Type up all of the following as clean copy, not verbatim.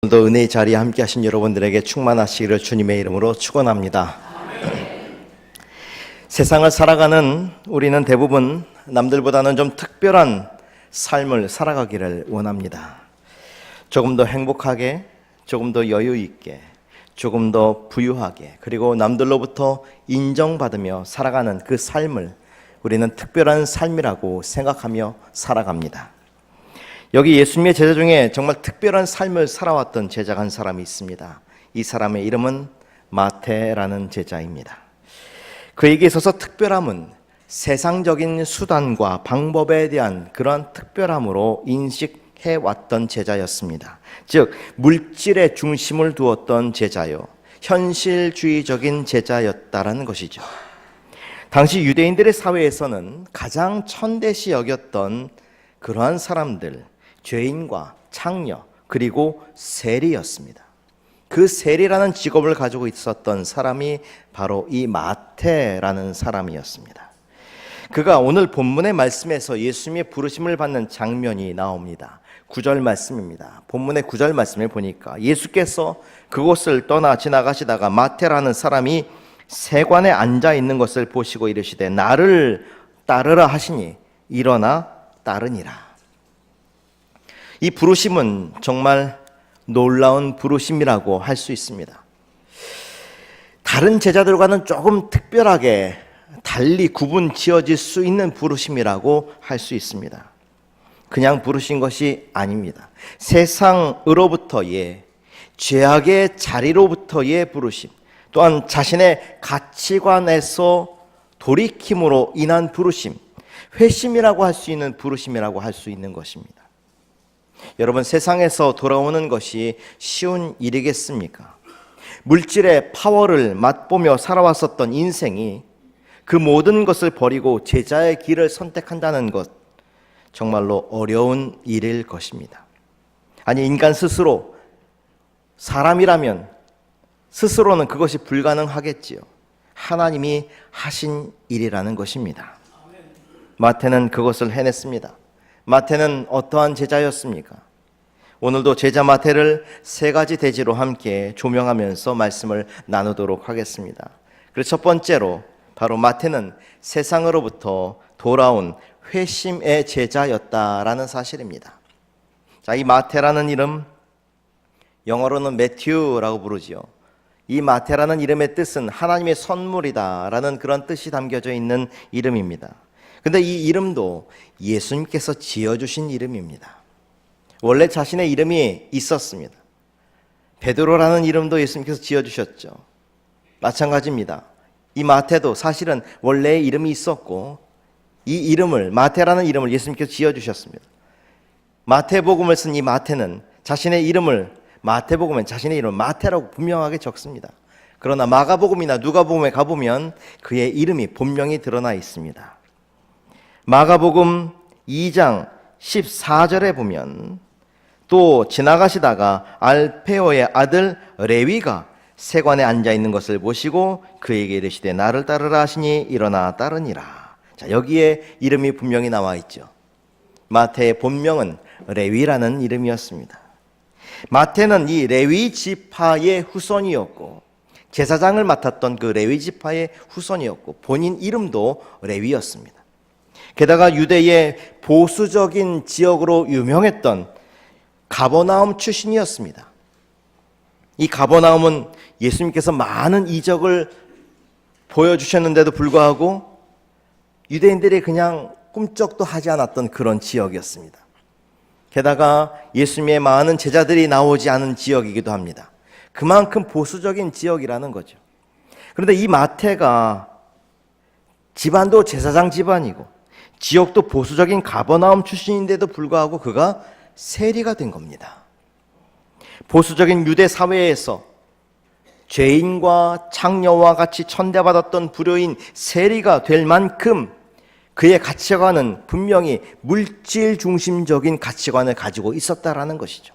오늘도 은혜의 자리에 함께 하신 여러분들에게 충만하시기를 주님의 이름으로 축원합니다. 세상을 살아가는 우리는 대부분 남들보다는 좀 특별한 삶을 살아가기를 원합니다. 조금 더 행복하게, 조금 더 여유 있게, 조금 더 부유하게, 그리고 남들로부터 인정받으며 살아가는 그 삶을 우리는 특별한 삶이라고 생각하며 살아갑니다. 여기 예수님의 제자 중에 정말 특별한 삶을 살아왔던 제자가 한 사람이 있습니다. 이 사람의 이름은 마태라는 제자입니다. 그에게 있어서 특별함은 세상적인 수단과 방법에 대한 그러한 특별함으로 인식해왔던 제자였습니다. 즉 물질에 중심을 두었던 제자요, 현실주의적인 제자였다라는 것이죠. 당시 유대인들의 사회에서는 가장 천대시 여겼던 그러한 사람들, 죄인과 창녀, 그리고 세리였습니다. 그 세리라는 직업을 가지고 있었던 사람이 바로 이 마태라는 사람이었습니다. 그가 오늘 본문의 말씀에서 예수님의 부르심을 받는 장면이 나옵니다. 9절 말씀입니다. 본문의 9절 말씀을 보니까 예수께서 그곳을 떠나 지나가시다가 마태라는 사람이 세관에 앉아 있는 것을 보시고 이르시되 나를 따르라 하시니 일어나 따르니라. 이 부르심은 정말 놀라운 부르심이라고 할 수 있습니다. 다른 제자들과는 조금 특별하게 달리 구분 지어질 수 있는 부르심이라고 할 수 있습니다. 그냥 부르신 것이 아닙니다. 세상으로부터의, 죄악의 자리로부터의 부르심, 또한 자신의 가치관에서 돌이킴으로 인한 부르심, 회심이라고 할 수 있는 부르심이라고 할 수 있는 것입니다. 여러분, 세상에서 돌아오는 것이 쉬운 일이겠습니까? 물질의 파워를 맛보며 살아왔었던 인생이 그 모든 것을 버리고 제자의 길을 선택한다는 것, 정말로 어려운 일일 것입니다. 아니, 인간 스스로, 사람이라면 스스로는 그것이 불가능하겠지요. 하나님이 하신 일이라는 것입니다. 마태는 그것을 해냈습니다. 마태는 어떠한 제자였습니까? 오늘도 제자 마태를 세 가지 대지로 함께 조명하면서 말씀을 나누도록 하겠습니다. 그래서 첫 번째로 바로 마태는 세상으로부터 돌아온 회심의 제자였다라는 사실입니다. 자, 이 마태라는 이름, 영어로는 매튜라고 부르지요. 이 마태라는 이름의 뜻은 하나님의 선물이다라는 그런 뜻이 담겨져 있는 이름입니다. 근데 이 이름도 예수님께서 지어주신 이름입니다. 원래 자신의 이름이 있었습니다. 베드로라는 이름도 예수님께서 지어주셨죠. 마찬가지입니다. 이 마태도 사실은 원래 이름이 있었고 이 이름을, 마태라는 이름을 예수님께서 지어주셨습니다. 마태복음을 쓴 이 마태는 자신의 이름을, 마태복음엔 자신의 이름을 마태라고 분명하게 적습니다. 그러나 마가복음이나 누가복음에 가보면 그의 이름이 분명히 드러나 있습니다. 마가복음 2장 14절에 보면 또 지나가시다가 알페오의 아들 레위가 세관에 앉아 있는 것을 보시고 그에게 이르시되 나를 따르라 하시니 일어나 따르니라. 자, 여기에 이름이 분명히 나와 있죠. 마태의 본명은 레위라는 이름이었습니다. 마태는 이 레위 지파의 후손이었고 제사장을 맡았던 그 레위 지파의 후손이었고 본인 이름도 레위였습니다. 게다가 유대의 보수적인 지역으로 유명했던 가버나움 출신이었습니다. 이 가버나움은 예수님께서 많은 이적을 보여주셨는데도 불구하고 유대인들이 그냥 꿈쩍도 하지 않았던 그런 지역이었습니다. 게다가 예수님의 많은 제자들이 나오지 않은 지역이기도 합니다. 그만큼 보수적인 지역이라는 거죠. 그런데 이 마태가 집안도 제사장 집안이고 지역도 보수적인 가버나움 출신인데도 불구하고 그가 세리가 된 겁니다. 보수적인 유대 사회에서 죄인과 창녀와 같이 천대받았던 불효인 세리가 될 만큼 그의 가치관은 분명히 물질 중심적인 가치관을 가지고 있었다라는 것이죠.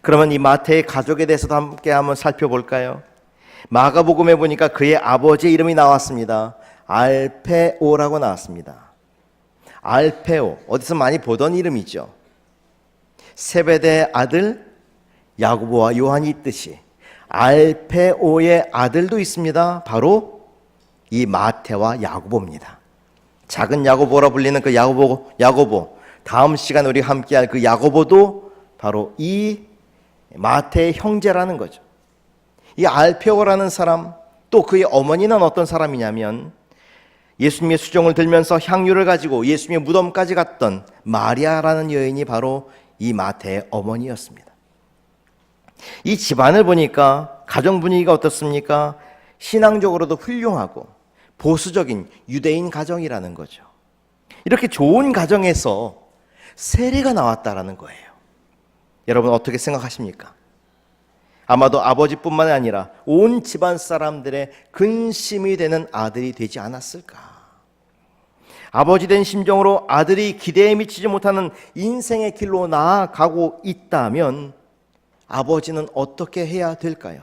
그러면 이 마태의 가족에 대해서도 함께 한번 살펴볼까요? 마가복음에 보니까 그의 아버지의 이름이 나왔습니다. 알페오라고 나왔습니다. 알페오, 어디서 많이 보던 이름이죠. 세베대의 아들 야고보와 요한이 있듯이 알페오의 아들도 있습니다. 바로 이 마태와 야고보입니다. 작은 야고보라 불리는 그 야고보, 다음 시간 우리 함께할 그 야고보도 바로 이 마태의 형제라는 거죠. 이 알페오라는 사람, 또 그의 어머니는 어떤 사람이냐면 예수님의 수종을 들면서 향유를 가지고 예수님의 무덤까지 갔던 마리아라는 여인이 바로 이 마태의 어머니였습니다. 이 집안을 보니까 가정 분위기가 어떻습니까? 신앙적으로도 훌륭하고 보수적인 유대인 가정이라는 거죠. 이렇게 좋은 가정에서 세리가 나왔다라는 거예요. 여러분 어떻게 생각하십니까? 아마도 아버지뿐만 아니라 온 집안 사람들의 근심이 되는 아들이 되지 않았을까? 아버지 된 심정으로 아들이 기대에 미치지 못하는 인생의 길로 나아가고 있다면 아버지는 어떻게 해야 될까요?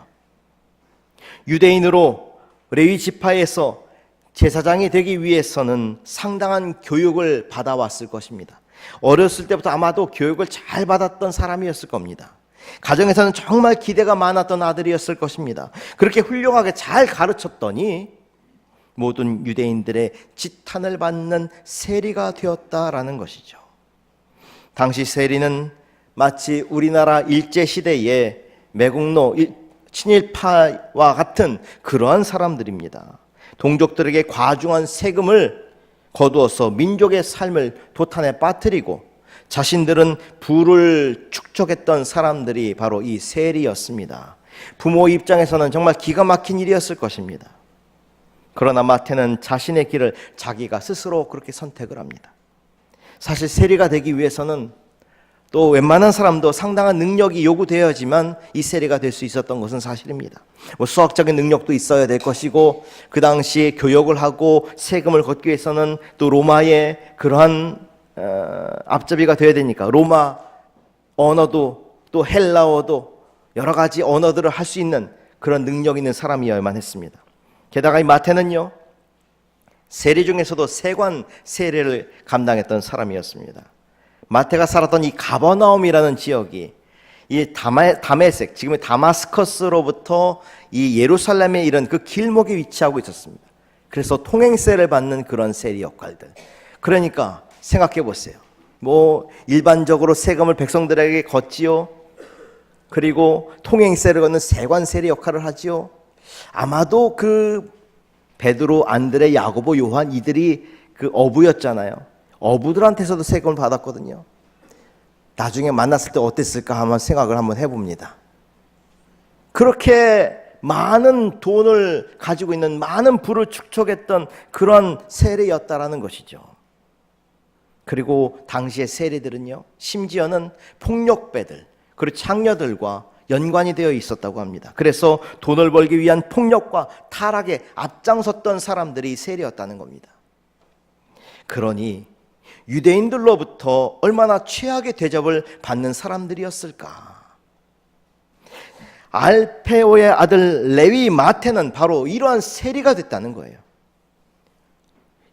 유대인으로 레위 지파에서 제사장이 되기 위해서는 상당한 교육을 받아왔을 것입니다. 어렸을 때부터 아마도 교육을 잘 받았던 사람이었을 겁니다. 가정에서는 정말 기대가 많았던 아들이었을 것입니다. 그렇게 훌륭하게 잘 가르쳤더니 모든 유대인들의 지탄을 받는 세리가 되었다라는 것이죠. 당시 세리는 마치 우리나라 일제시대의 매국노, 친일파와 같은 그러한 사람들입니다. 동족들에게 과중한 세금을 거두어서 민족의 삶을 도탄에 빠뜨리고 자신들은 부를 축적했던 사람들이 바로 이 세리였습니다. 부모 입장에서는 정말 기가 막힌 일이었을 것입니다. 그러나 마태는 자신의 길을 자기가 스스로 그렇게 선택을 합니다. 사실 세리가 되기 위해서는 또 웬만한 사람도 상당한 능력이 요구되어야지만 이 세리가 될 수 있었던 것은 사실입니다. 수학적인 능력도 있어야 될 것이고 그 당시에 교역을 하고 세금을 걷기 위해서는 또 로마의 그러한 앞잡이가 되어야 되니까 로마 언어도 또 헬라어도 여러 가지 언어들을 할 수 있는 그런 능력 있는 사람이어야만 했습니다. 게다가 이 마태는요, 세리 중에서도 세관 세례를 감당했던 사람이었습니다. 마태가 살았던 이 가버나움이라는 지역이 이 다메섹, 지금의 다마스커스로부터 이 예루살렘에 이른 그 길목에 위치하고 있었습니다. 그래서 통행세를 받는 그런 세리 역할들. 그러니까 생각해 보세요. 일반적으로 세금을 백성들에게 걷지요. 그리고 통행세를 걷는 세관 세리 역할을 하지요. 아마도 그 베드로, 안드레, 야고보, 요한 이들이 그 어부였잖아요. 어부들한테서도 세금을 받았거든요. 나중에 만났을 때 어땠을까 한번 생각을 한번 해봅니다. 그렇게 많은 돈을 가지고 있는 많은 부를 축적했던 그런 세리였다라는 것이죠. 그리고 당시의 세리들은요, 심지어는 폭력배들 그리고 창녀들과 연관이 되어 있었다고 합니다. 그래서 돈을 벌기 위한 폭력과 타락에 앞장섰던 사람들이 세리였다는 겁니다. 그러니 유대인들로부터 얼마나 최악의 대접을 받는 사람들이었을까? 알페오의 아들 레위 마태는 바로 이러한 세리가 됐다는 거예요.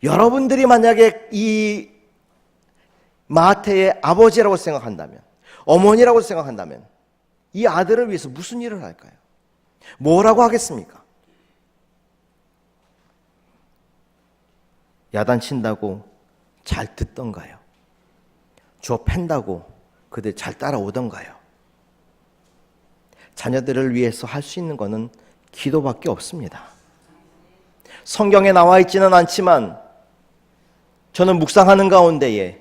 여러분들이 만약에 이 마태의 아버지라고 생각한다면, 어머니라고 생각한다면 이 아들을 위해서 무슨 일을 할까요? 뭐라고 하겠습니까? 야단친다고 잘 듣던가요? 주워 팬다고 그들 잘 따라오던가요? 자녀들을 위해서 할 수 있는 것은 기도밖에 없습니다. 성경에 나와 있지는 않지만 저는 묵상하는 가운데에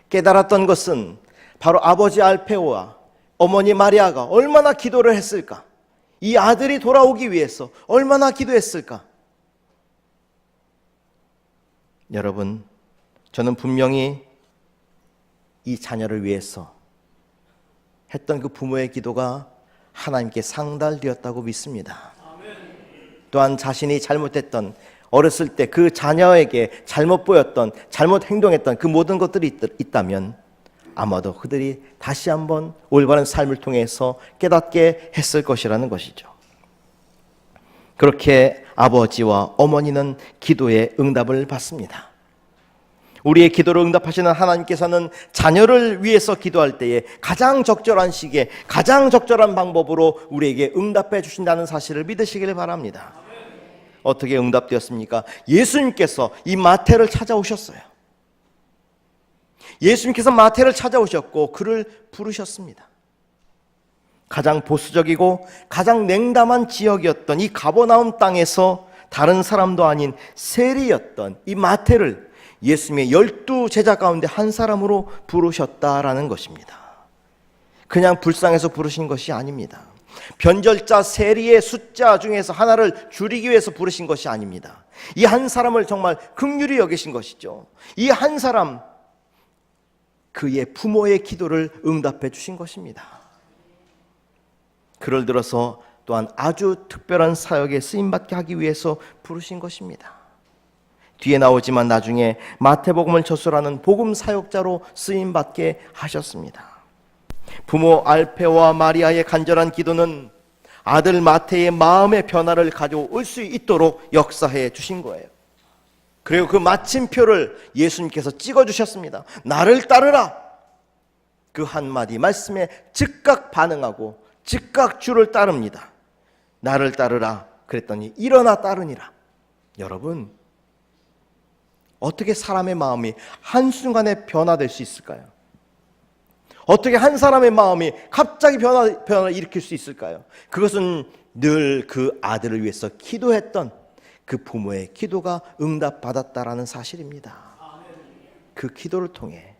깨달았던 것은 바로 아버지 알페오와 어머니 마리아가 얼마나 기도를 했을까? 이 아들이 돌아오기 위해서 얼마나 기도했을까? 여러분, 저는 분명히 이 자녀를 위해서 했던 그 부모의 기도가 하나님께 상달되었다고 믿습니다. 또한 자신이 잘못했던, 어렸을 때 그 자녀에게 잘못 보였던, 잘못 행동했던 그 모든 것들이 있다면 아마도 그들이 다시 한번 올바른 삶을 통해서 깨닫게 했을 것이라는 것이죠. 그렇게 아버지와 어머니는 기도의 응답을 받습니다. 우리의 기도를 응답하시는 하나님께서는 자녀를 위해서 기도할 때에 가장 적절한 시기에 가장 적절한 방법으로 우리에게 응답해 주신다는 사실을 믿으시길 바랍니다. 어떻게 응답되었습니까? 예수님께서 이 마태를 찾아오셨어요. 예수님께서 마태를 찾아오셨고 그를 부르셨습니다. 가장 보수적이고 가장 냉담한 지역이었던 이 가버나움 땅에서 다른 사람도 아닌 세리였던 이 마태를 예수님의 12 제자 가운데 한 사람으로 부르셨다라는 것입니다. 그냥 불쌍해서 부르신 것이 아닙니다. 변절자 세리의 숫자 중에서 하나를 줄이기 위해서 부르신 것이 아닙니다. 이 한 사람을 정말 긍휼히 여기신 것이죠. 이 한 사람, 그의 부모의 기도를 응답해 주신 것입니다. 그를 들어서 또한 아주 특별한 사역에 쓰임받게 하기 위해서 부르신 것입니다. 뒤에 나오지만 나중에 마태복음을 저술하는 복음 사역자로 쓰임받게 하셨습니다. 부모 알페와 마리아의 간절한 기도는 아들 마태의 마음의 변화를 가져올 수 있도록 역사해 주신 거예요. 그리고 그 마침표를 예수님께서 찍어주셨습니다. 나를 따르라. 그 한마디 말씀에 즉각 반응하고 즉각 주를 따릅니다. 나를 따르라 그랬더니 일어나 따르니라. 여러분, 어떻게 사람의 마음이 한순간에 변화될 수 있을까요? 어떻게 한 사람의 마음이 갑자기 변화를 일으킬 수 있을까요? 그것은 늘 그 아들을 위해서 기도했던 그 부모의 기도가 응답받았다라는 사실입니다. 그 기도를 통해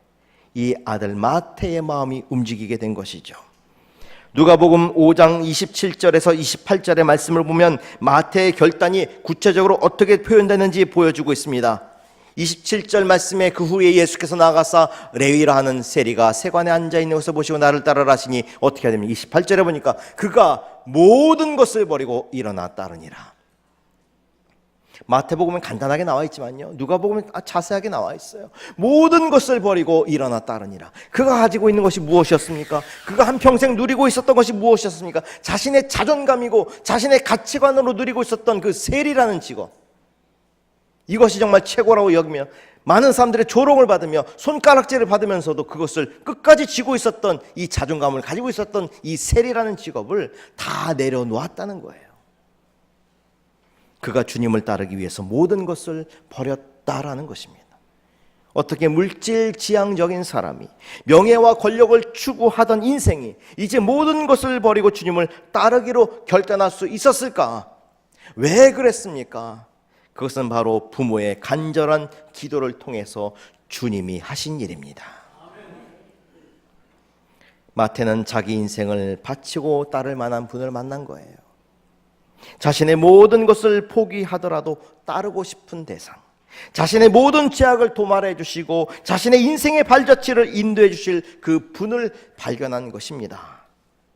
이 아들 마태의 마음이 움직이게 된 것이죠. 누가복음 5장 27절에서 28절의 말씀을 보면 마태의 결단이 구체적으로 어떻게 표현되는지 보여주고 있습니다. 27절 말씀에 그 후에 예수께서 나가사 레위라 하는 세리가 세관에 앉아있는 것을 보시고 나를 따르라 하시니 어떻게 해야 됩니까? 28절에 보니까 그가 모든 것을 버리고 일어나 따르니라. 마태복음은 간단하게 나와 있지만요, 누가복음은 자세하게 나와 있어요. 모든 것을 버리고 일어나 따르니라. 그가 가지고 있는 것이 무엇이었습니까? 그가 한평생 누리고 있었던 것이 무엇이었습니까? 자신의 자존감이고 자신의 가치관으로 누리고 있었던 그 세리라는 직업, 이것이 정말 최고라고 여기며 많은 사람들의 조롱을 받으며 손가락질을 받으면서도 그것을 끝까지 쥐고 있었던 이 자존감을 가지고 있었던 이 세리라는 직업을 다 내려놓았다는 거예요. 그가 주님을 따르기 위해서 모든 것을 버렸다라는 것입니다. 어떻게 물질 지향적인 사람이 명예와 권력을 추구하던 인생이 이제 모든 것을 버리고 주님을 따르기로 결단할 수 있었을까? 왜 그랬습니까? 그것은 바로 부모의 간절한 기도를 통해서 주님이 하신 일입니다. 마태는 자기 인생을 바치고 따를 만한 분을 만난 거예요. 자신의 모든 것을 포기하더라도 따르고 싶은 대상, 자신의 모든 죄악을 도말해 주시고 자신의 인생의 발자취를 인도해 주실 그 분을 발견한 것입니다.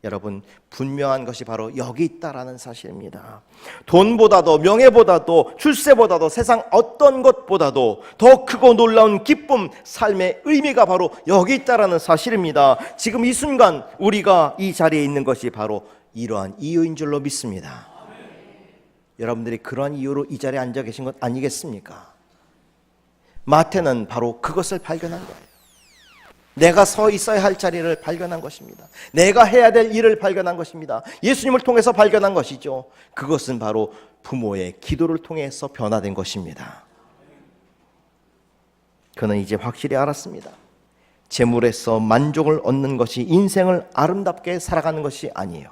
여러분, 분명한 것이 바로 여기 있다라는 사실입니다. 돈보다도 명예보다도 출세보다도 세상 어떤 것보다도 더 크고 놀라운 기쁨, 삶의 의미가 바로 여기 있다라는 사실입니다. 지금 이 순간 우리가 이 자리에 있는 것이 바로 이러한 이유인 줄로 믿습니다. 여러분들이 그러한 이유로 이 자리에 앉아 계신 것 아니겠습니까? 마태는 바로 그것을 발견한 거예요. 내가 서 있어야 할 자리를 발견한 것입니다. 내가 해야 될 일을 발견한 것입니다. 예수님을 통해서 발견한 것이죠. 그것은 바로 부모의 기도를 통해서 변화된 것입니다. 그는 이제 확실히 알았습니다. 재물에서 만족을 얻는 것이 인생을 아름답게 살아가는 것이 아니에요.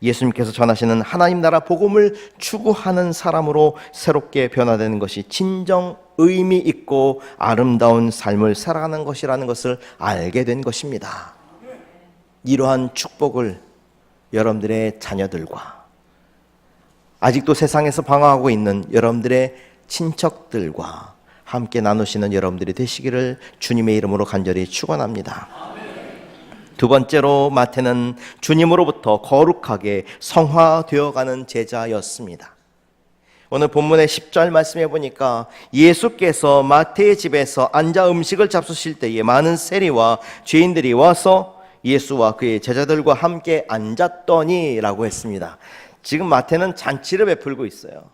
예수님께서 전하시는 하나님 나라 복음을 추구하는 사람으로 새롭게 변화되는 것이 진정 의미 있고 아름다운 삶을 살아가는 것이라는 것을 알게 된 것입니다. 이러한 축복을 여러분들의 자녀들과 아직도 세상에서 방황하고 있는 여러분들의 친척들과 함께 나누시는 여러분들이 되시기를 주님의 이름으로 간절히 축원합니다. 두 번째로 마태는 주님으로부터 거룩하게 성화되어가는 제자였습니다. 오늘 본문의 10절 말씀해 보니까 예수께서 마태의 집에서 앉아 음식을 잡수실 때에 많은 세리와 죄인들이 와서 예수와 그의 제자들과 함께 앉았더니 라고 했습니다. 지금 마태는 잔치를 베풀고 있어요.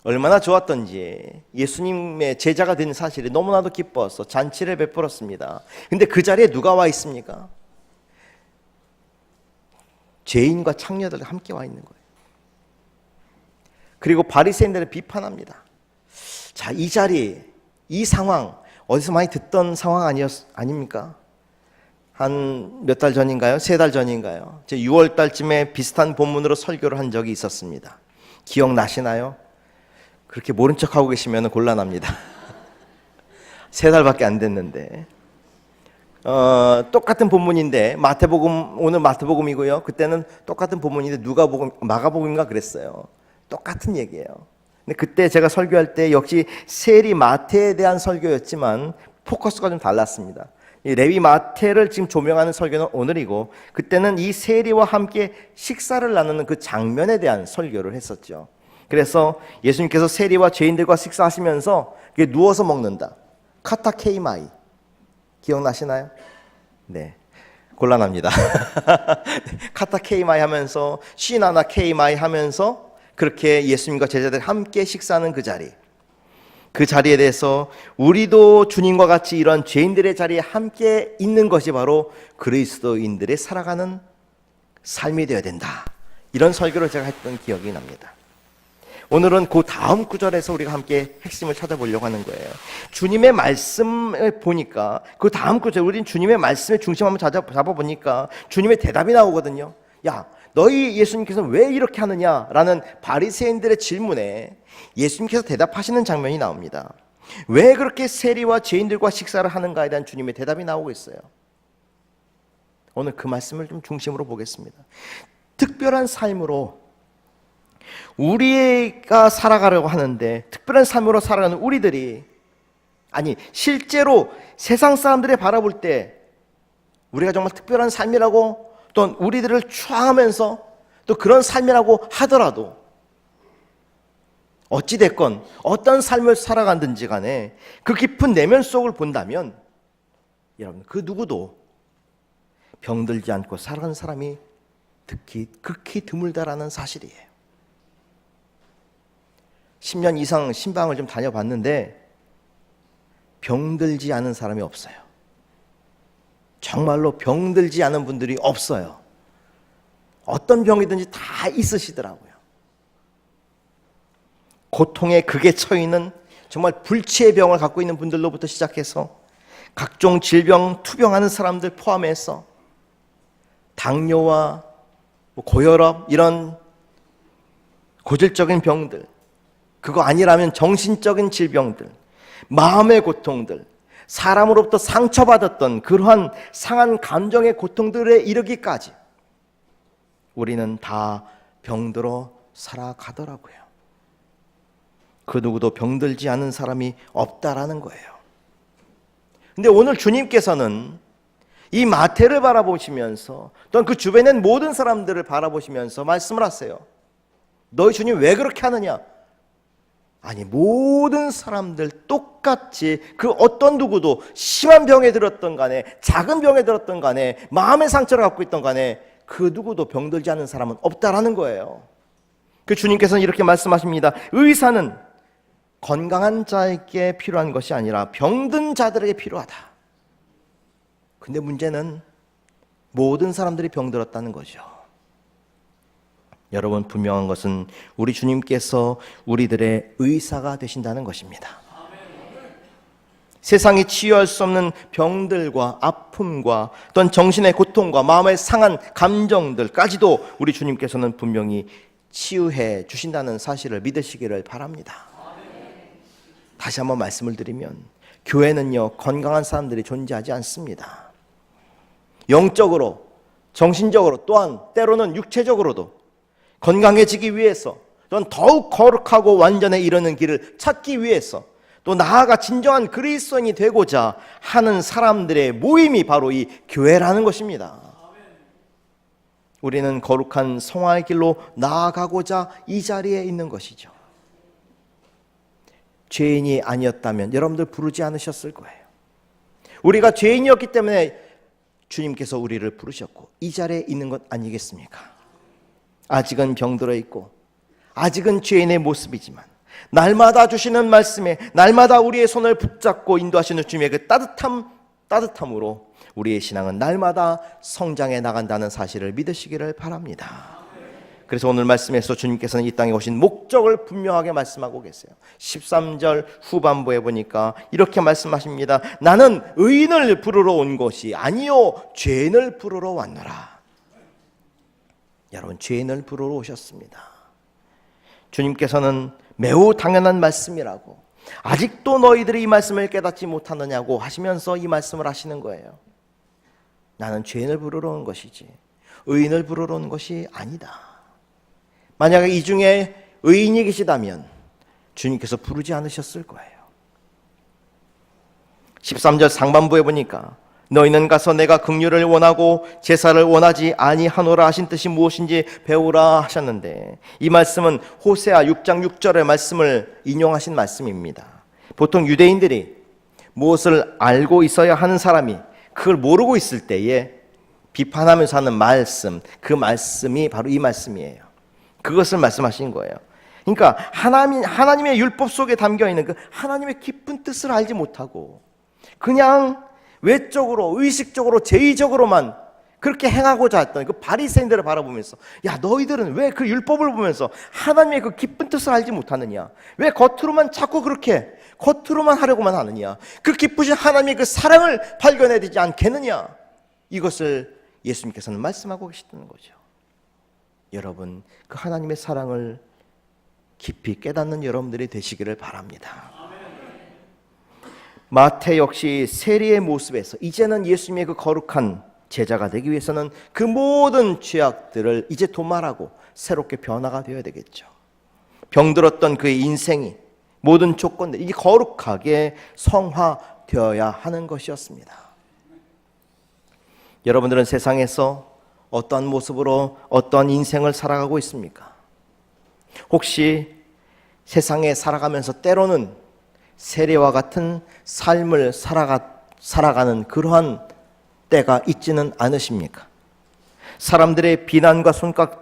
얼마나 좋았던지 예수님의 제자가 된 사실이 너무나도 기뻐서 잔치를 베풀었습니다. 근데 그 자리에 누가 와 있습니까? 죄인과 창녀들 함께 와 있는 거예요. 그리고 바리새인들을 비판합니다. 자, 이 자리, 이 상황 어디서 많이 듣던 상황 아닙니까? 한 몇 달 전인가요? 3달 전인가요? 제 6월 달쯤에 비슷한 본문으로 설교를 한 적이 있었습니다. 기억나시나요? 그렇게 모른 척하고 계시면 곤란합니다. 3달밖에 안 됐는데 똑같은 본문인데 오늘 마태복음이고요. 그때는 똑같은 본문인데 누가복음, 마가복음인가 그랬어요. 똑같은 얘기예요. 근데 그때 제가 설교할 때 역시 세리 마태에 대한 설교였지만 포커스가 좀 달랐습니다. 이 레위 마태를 지금 조명하는 설교는 오늘이고, 그때는 이 세리와 함께 식사를 나누는 그 장면에 대한 설교를 했었죠. 그래서 예수님께서 세리와 죄인들과 식사하시면서 누워서 먹는다. 카타케이마이 기억나시나요? 네, 곤란합니다. 카타케이마이 하면서 시나나 케이마이 하면서 그렇게 예수님과 제자들이 함께 식사하는 그 자리에 대해서 우리도 주님과 같이 이런 죄인들의 자리에 함께 있는 것이 바로 그리스도인들의 살아가는 삶이 되어야 된다. 이런 설교를 제가 했던 기억이 납니다. 오늘은 그 다음 구절에서 우리가 함께 핵심을 찾아보려고 하는 거예요. 주님의 말씀을 보니까 그 다음 구절, 우리는 주님의 말씀의 중심 한번 잡아보니까 주님의 대답이 나오거든요. 야, 너희 예수님께서 왜 이렇게 하느냐라는 바리새인들의 질문에 예수님께서 대답하시는 장면이 나옵니다. 왜 그렇게 세리와 죄인들과 식사를 하는가에 대한 주님의 대답이 나오고 있어요. 오늘 그 말씀을 좀 중심으로 보겠습니다. 특별한 삶으로 우리가 살아가려고 하는데, 특별한 삶으로 살아가는 우리들이, 아니 실제로 세상 사람들이 바라볼 때 우리가 정말 특별한 삶이라고, 또 우리들을 추앙하면서 또 그런 삶이라고 하더라도 어찌됐건 어떤 삶을 살아간든지 간에 그 깊은 내면 속을 본다면 여러분, 그 누구도 병들지 않고 살아가는 사람이 극히 드물다라는 사실이에요. 10년 이상 신방을 좀 다녀봤는데 병들지 않은 사람이 없어요. 정말로 병들지 않은 분들이 없어요. 어떤 병이든지 다 있으시더라고요. 고통의 극에 처해 있는 정말 불치의 병을 갖고 있는 분들로부터 시작해서 각종 질병, 투병하는 사람들 포함해서 당뇨와 고혈압, 이런 고질적인 병들, 그거 아니라면 정신적인 질병들, 마음의 고통들, 사람으로부터 상처받았던 그러한 상한 감정의 고통들에 이르기까지 우리는 다 병들어 살아가더라고요. 그 누구도 병들지 않은 사람이 없다라는 거예요. 근데 오늘 주님께서는 이 마태를 바라보시면서 또한 그 주변에 있는 모든 사람들을 바라보시면서 말씀을 하세요. 너희 주님 왜 그렇게 하느냐? 아니, 모든 사람들 똑같이 그 어떤 누구도 심한 병에 들었던 간에 작은 병에 들었던 간에 마음의 상처를 갖고 있던 간에 그 누구도 병들지 않은 사람은 없다라는 거예요. 그 주님께서는 이렇게 말씀하십니다. 의사는 건강한 자에게 필요한 것이 아니라 병든 자들에게 필요하다. 근데 문제는 모든 사람들이 병들었다는 거죠. 여러분, 분명한 것은 우리 주님께서 우리들의 의사가 되신다는 것입니다. 세상이 치유할 수 없는 병들과 아픔과 또한 정신의 고통과 마음의 상한 감정들까지도 우리 주님께서는 분명히 치유해 주신다는 사실을 믿으시기를 바랍니다. 다시 한번 말씀을 드리면 교회는요, 건강한 사람들이 존재하지 않습니다. 영적으로, 정신적으로, 또한 때로는 육체적으로도 건강해지기 위해서, 또는 더욱 거룩하고 완전에 이르는 길을 찾기 위해서, 또 나아가 진정한 그리스도인이 되고자 하는 사람들의 모임이 바로 이 교회라는 것입니다. 우리는 거룩한 성화의 길로 나아가고자 이 자리에 있는 것이죠. 죄인이 아니었다면 여러분들 부르지 않으셨을 거예요. 우리가 죄인이었기 때문에 주님께서 우리를 부르셨고 이 자리에 있는 것 아니겠습니까? 아직은 병들어 있고 아직은 죄인의 모습이지만 날마다 주시는 말씀에 날마다 우리의 손을 붙잡고 인도하시는 주님의 그 따뜻함으로 우리의 신앙은 날마다 성장해 나간다는 사실을 믿으시기를 바랍니다. 그래서 오늘 말씀에서 주님께서는 이 땅에 오신 목적을 분명하게 말씀하고 계세요. 13절 후반부에 보니까 이렇게 말씀하십니다. 나는 의인을 부르러 온 것이 아니요 죄인을 부르러 왔노라. 여러분, 죄인을 부르러 오셨습니다. 주님께서는 매우 당연한 말씀이라고, 아직도 너희들이 이 말씀을 깨닫지 못하느냐고 하시면서 이 말씀을 하시는 거예요. 나는 죄인을 부르러 온 것이지 의인을 부르러 온 것이 아니다. 만약에 이 중에 의인이 계시다면 주님께서 부르지 않으셨을 거예요. 13절 상반부에 보니까 너희는 가서 내가 긍휼을 원하고 제사를 원하지 아니하노라 하신 뜻이 무엇인지 배우라 하셨는데, 이 말씀은 호세아 6장 6절의 말씀을 인용하신 말씀입니다. 보통 유대인들이 무엇을 알고 있어야 하는 사람이 그걸 모르고 있을 때에 비판하면서 하는 말씀, 그 말씀이 바로 이 말씀이에요. 그것을 말씀하신 거예요. 그러니까 하나님의 율법 속에 담겨있는 그 하나님의 깊은 뜻을 알지 못하고 그냥 외적으로, 의식적으로, 제의적으로만 그렇게 행하고자 했던 그 바리새인들을 바라보면서, 야, 너희들은 왜 그 율법을 보면서 하나님의 그 깊은 뜻을 알지 못하느냐? 왜 겉으로만 자꾸 그렇게 겉으로만 하려고만 하느냐? 그 깊으신 하나님의 그 사랑을 발견해야 되지 않겠느냐? 이것을 예수님께서는 말씀하고 계시다는 거죠. 여러분, 그 하나님의 사랑을 깊이 깨닫는 여러분들이 되시기를 바랍니다. 마태 역시 세리의 모습에서 이제는 예수님의 그 거룩한 제자가 되기 위해서는 그 모든 죄악들을 이제 도말하고 새롭게 변화가 되어야 되겠죠. 병들었던 그의 인생이 모든 조건들이 이제 거룩하게 성화되어야 하는 것이었습니다. 여러분들은 세상에서 어떠한 모습으로 어떠한 인생을 살아가고 있습니까? 혹시 세상에 살아가면서 때로는 세례와 같은 삶을 살아가는 그러한 때가 있지는 않으십니까? 사람들의 비난과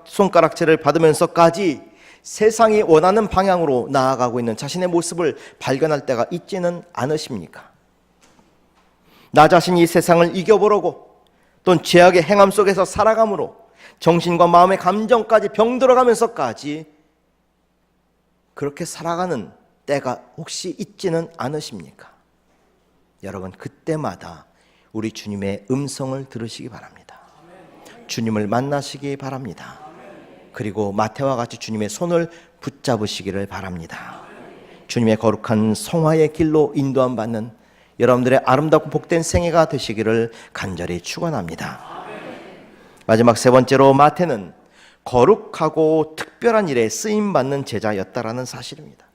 손가락질을 받으면서까지 세상이 원하는 방향으로 나아가고 있는 자신의 모습을 발견할 때가 있지는 않으십니까? 나 자신이 세상을 이겨보려고 또는 죄악의 행함 속에서 살아감으로 정신과 마음의 감정까지 병들어가면서까지 그렇게 살아가는 때가 혹시 있지는 않으십니까? 여러분, 그때마다 우리 주님의 음성을 들으시기 바랍니다. 주님을 만나시기 바랍니다. 그리고 마태와 같이 주님의 손을 붙잡으시기를 바랍니다. 주님의 거룩한 성화의 길로 인도함 받는 여러분들의 아름답고 복된 생애가 되시기를 간절히 축원합니다. 마지막 세 번째로, 마태는 거룩하고 특별한 일에 쓰임받는 제자였다라는 사실입니다.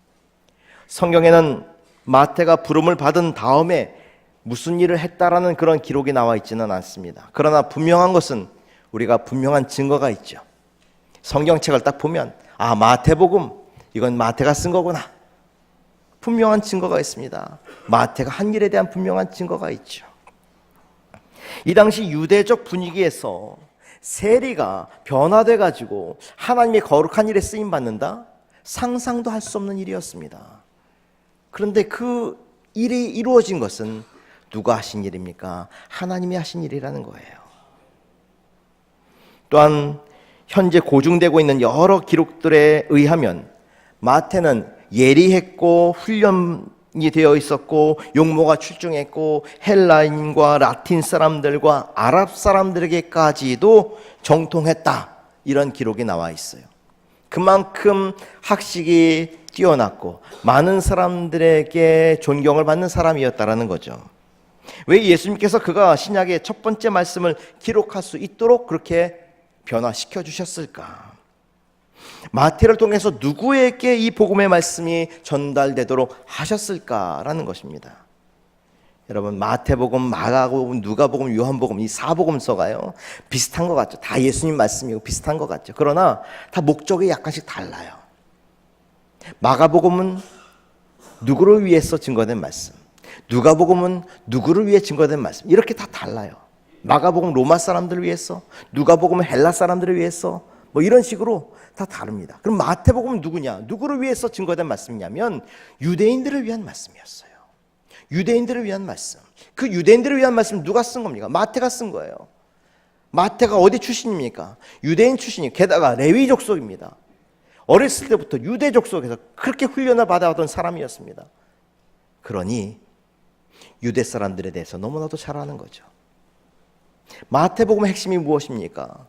성경에는 마태가 부름을 받은 다음에 무슨 일을 했다라는 그런 기록이 나와 있지는 않습니다. 그러나 분명한 것은 우리가 분명한 증거가 있죠. 성경책을 딱 보면, 아, 마태복음, 이건 마태가 쓴 거구나. 분명한 증거가 있습니다. 마태가 한 일에 대한 분명한 증거가 있죠. 이 당시 유대적 분위기에서 세리가 변화돼 가지고 하나님의 거룩한 일에 쓰임 받는다? 상상도 할 수 없는 일이었습니다. 그런데 그 일이 이루어진 것은 누가 하신 일입니까? 하나님이 하신 일이라는 거예요. 또한 현재 고증되고 있는 여러 기록들에 의하면 마태는 예리했고 훈련이 되어 있었고 용모가 출중했고 헬라인과 라틴 사람들과 아랍 사람들에게까지도 정통했다, 이런 기록이 나와 있어요. 그만큼 학식이 뛰어났고 많은 사람들에게 존경을 받는 사람이었다라는 거죠. 왜 예수님께서 그가 신약의 첫 번째 말씀을 기록할 수 있도록 그렇게 변화시켜 주셨을까? 마태를 통해서 누구에게 이 복음의 말씀이 전달되도록 하셨을까라는 것입니다. 여러분, 마태복음, 마가복음, 누가복음, 요한복음, 이 사복음서가요 비슷한 것 같죠. 다 예수님 말씀이고 비슷한 것 같죠. 그러나 다 목적이 약간씩 달라요. 마가복음은 누구를 위해서 증거된 말씀, 누가복음은 누구를 위해 증거된 말씀, 이렇게 다 달라요. 마가복음 로마 사람들을 위해서, 누가복음은 헬라 사람들을 위해서, 뭐 이런 식으로 다 다릅니다. 그럼 마태복음은 누구냐? 누구를 위해서 증거된 말씀이냐면 유대인들을 위한 말씀이었어요. 유대인들을 위한 말씀. 그 유대인들을 위한 말씀 누가 쓴 겁니까? 마태가 쓴 거예요. 마태가 어디 출신입니까? 유대인 출신이, 게다가 레위 족속입니다. 어렸을 때부터 유대 족속에서 그렇게 훈련을 받아왔던 사람이었습니다. 그러니 유대 사람들에 대해서 너무나도 잘 아는 거죠. 마태복음의 핵심이 무엇입니까?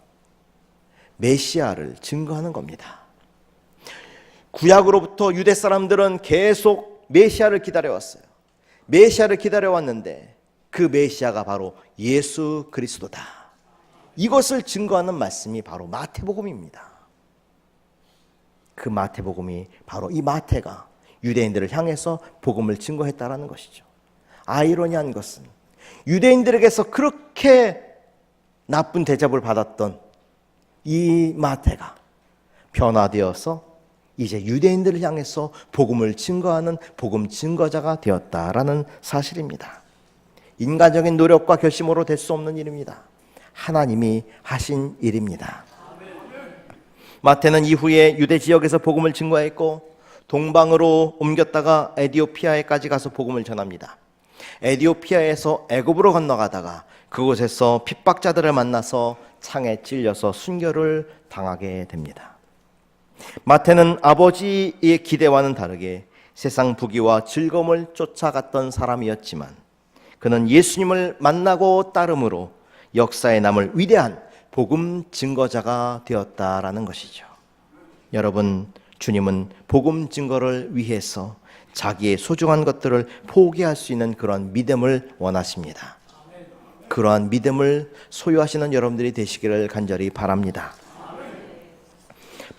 메시아를 증거하는 겁니다. 구약으로부터 유대 사람들은 계속 메시아를 기다려왔어요. 메시아를 기다려왔는데 그 메시아가 바로 예수 그리스도다. 이것을 증거하는 말씀이 바로 마태복음입니다. 그 마태복음이 바로 이 마태가 유대인들을 향해서 복음을 증거했다라는 것이죠. 아이러니한 것은 유대인들에게서 그렇게 나쁜 대접을 받았던 이 마태가 변화되어서 이제 유대인들을 향해서 복음을 증거하는 복음 증거자가 되었다라는 사실입니다. 인간적인 노력과 결심으로 될 수 없는 일입니다. 하나님이 하신 일입니다. 마태는 이후에 유대 지역에서 복음을 증거했고 동방으로 옮겼다가 에디오피아에까지 가서 복음을 전합니다. 에디오피아에서 애굽으로 건너가다가 그곳에서 핍박자들을 만나서 창에 찔려서 순교를 당하게 됩니다. 마태는 아버지의 기대와는 다르게 세상 부귀와 즐거움을 쫓아갔던 사람이었지만 그는 예수님을 만나고 따름으로 역사에 남을 위대한 복음 증거자가 되었다라는 것이죠. 여러분, 주님은 복음 증거를 위해서 자기의 소중한 것들을 포기할 수 있는 그런 믿음을 원하십니다. 그러한 믿음을 소유하시는 여러분들이 되시기를 간절히 바랍니다.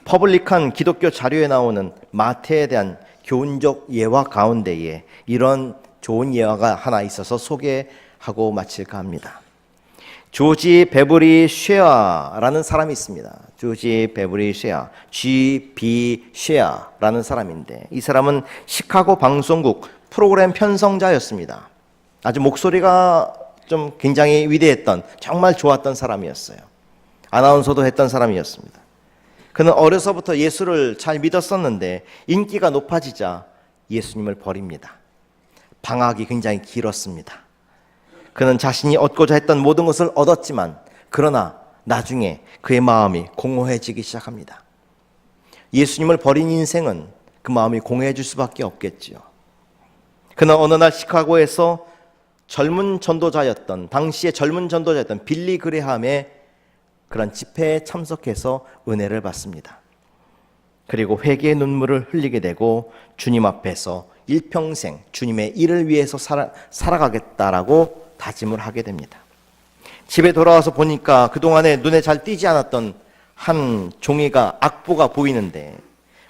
퍼블릭한 기독교 자료에 나오는 마태에 대한 교훈적 예화 가운데에 이런 좋은 예화가 하나 있어서 소개하고 마칠까 합니다. 조지 베브리 쉐어라는 사람이 있습니다. 조지 베브리 쉐어, G.B. 쉐어라는 사람인데 이 사람은 시카고 방송국 프로그램 편성자였습니다. 아주 목소리가 좀 굉장히 위대했던, 정말 좋았던 사람이었어요. 아나운서도 했던 사람이었습니다. 그는 어려서부터 예수를 잘 믿었었는데 인기가 높아지자 예수님을 버립니다. 방학이 굉장히 길었습니다. 그는 자신이 얻고자 했던 모든 것을 얻었지만 그러나 나중에 그의 마음이 공허해지기 시작합니다. 예수님을 버린 인생은 그 마음이 공허해질 수밖에 없겠지요. 그는 어느 날 시카고에서 젊은 전도자였던, 당시의 젊은 전도자였던 빌리 그레함의 그런 집회에 참석해서 은혜를 받습니다. 그리고 회개의 눈물을 흘리게 되고 주님 앞에서 일평생 주님의 일을 위해서 살아가겠다라고 다짐을 하게 됩니다. 집에 돌아와서 보니까 그동안에 눈에 잘 띄지 않았던 한 종이가, 악보가 보이는데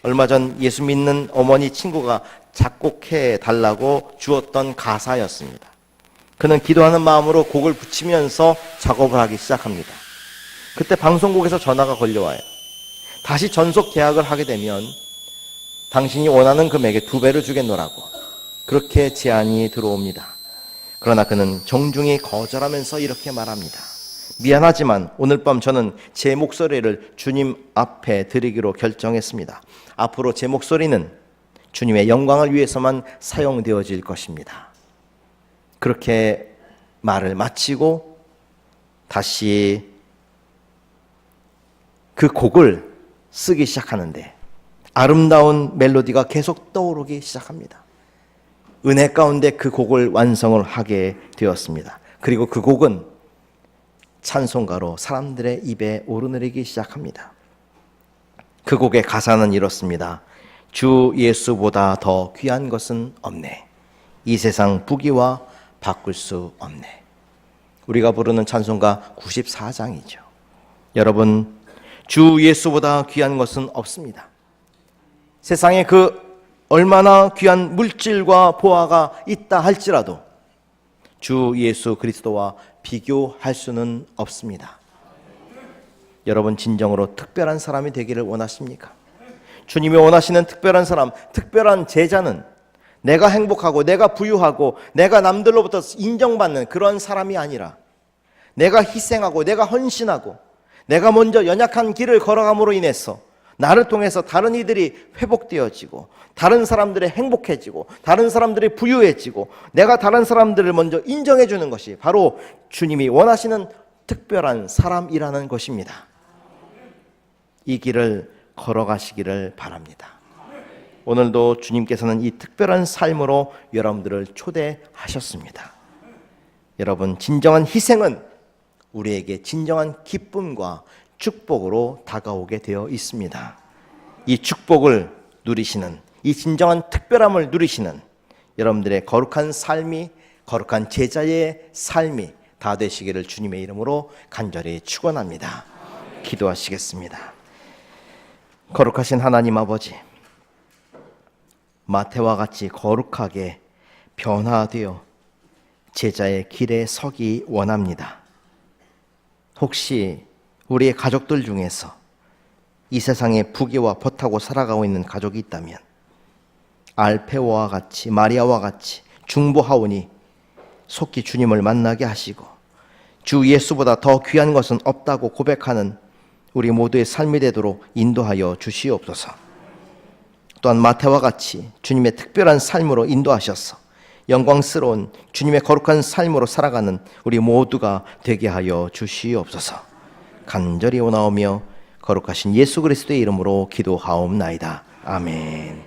얼마 전 예수 믿는 어머니 친구가 작곡해 달라고 주었던 가사였습니다. 그는 기도하는 마음으로 곡을 붙이면서 작업을 하기 시작합니다. 그때 방송국에서 전화가 걸려와요. 다시 전속 계약을 하게 되면 당신이 원하는 금액의 2배를 주겠노라고 그렇게 제안이 들어옵니다. 그러나 그는 정중히 거절하면서 이렇게 말합니다. 미안하지만 오늘 밤 저는 제 목소리를 주님 앞에 드리기로 결정했습니다. 앞으로 제 목소리는 주님의 영광을 위해서만 사용되어질 것입니다. 그렇게 말을 마치고 다시 그 곡을 쓰기 시작하는데 아름다운 멜로디가 계속 떠오르기 시작합니다. 은혜 가운데 그 곡을 완성을 하게 되었습니다. 그리고 그 곡은 찬송가로 사람들의 입에 오르내리기 시작합니다. 그 곡의 가사는 이렇습니다. 주 예수보다 더 귀한 것은 없네. 이 세상 부귀와 바꿀 수 없네. 우리가 부르는 찬송가 94장이죠. 여러분, 주 예수보다 귀한 것은 없습니다. 세상에 그 얼마나 귀한 물질과 보화가 있다 할지라도 주 예수 그리스도와 비교할 수는 없습니다. 여러분, 진정으로 특별한 사람이 되기를 원하십니까? 주님이 원하시는 특별한 사람, 특별한 제자는 내가 행복하고 내가 부유하고 내가 남들로부터 인정받는 그런 사람이 아니라 내가 희생하고 내가 헌신하고 내가 먼저 연약한 길을 걸어감으로 인해서 나를 통해서 다른 이들이 회복되어지고 다른 사람들이 행복해지고 다른 사람들이 부유해지고 내가 다른 사람들을 먼저 인정해 주는 것이 바로 주님이 원하시는 특별한 사람이라는 것입니다. 이 길을 걸어가시기를 바랍니다. 오늘도 주님께서는 이 특별한 삶으로 여러분들을 초대하셨습니다. 여러분, 진정한 희생은 우리에게 진정한 기쁨과 축복으로 다가오게 되어 있습니다. 이 축복을 누리시는, 이 진정한 특별함을 누리시는 여러분들의 거룩한 삶이, 거룩한 제자의 삶이 다 되시기를 주님의 이름으로 간절히 축원합니다. 기도하시겠습니다. 거룩하신 하나님 아버지, 마태와 같이 거룩하게 변화되어 제자의 길에 서기 원합니다. 혹시 우리의 가족들 중에서 이 세상에 부귀와 벗하고 살아가고 있는 가족이 있다면 알페오와 같이, 마리아와 같이 중보하오니 속히 주님을 만나게 하시고 주 예수보다 더 귀한 것은 없다고 고백하는 우리 모두의 삶이 되도록 인도하여 주시옵소서. 또한 마태와 같이 주님의 특별한 삶으로 인도하셔서 영광스러운 주님의 거룩한 삶으로 살아가는 우리 모두가 되게 하여 주시옵소서. 간절히 원하오며 거룩하신 예수 그리스도의 이름으로 기도하옵나이다. 아멘.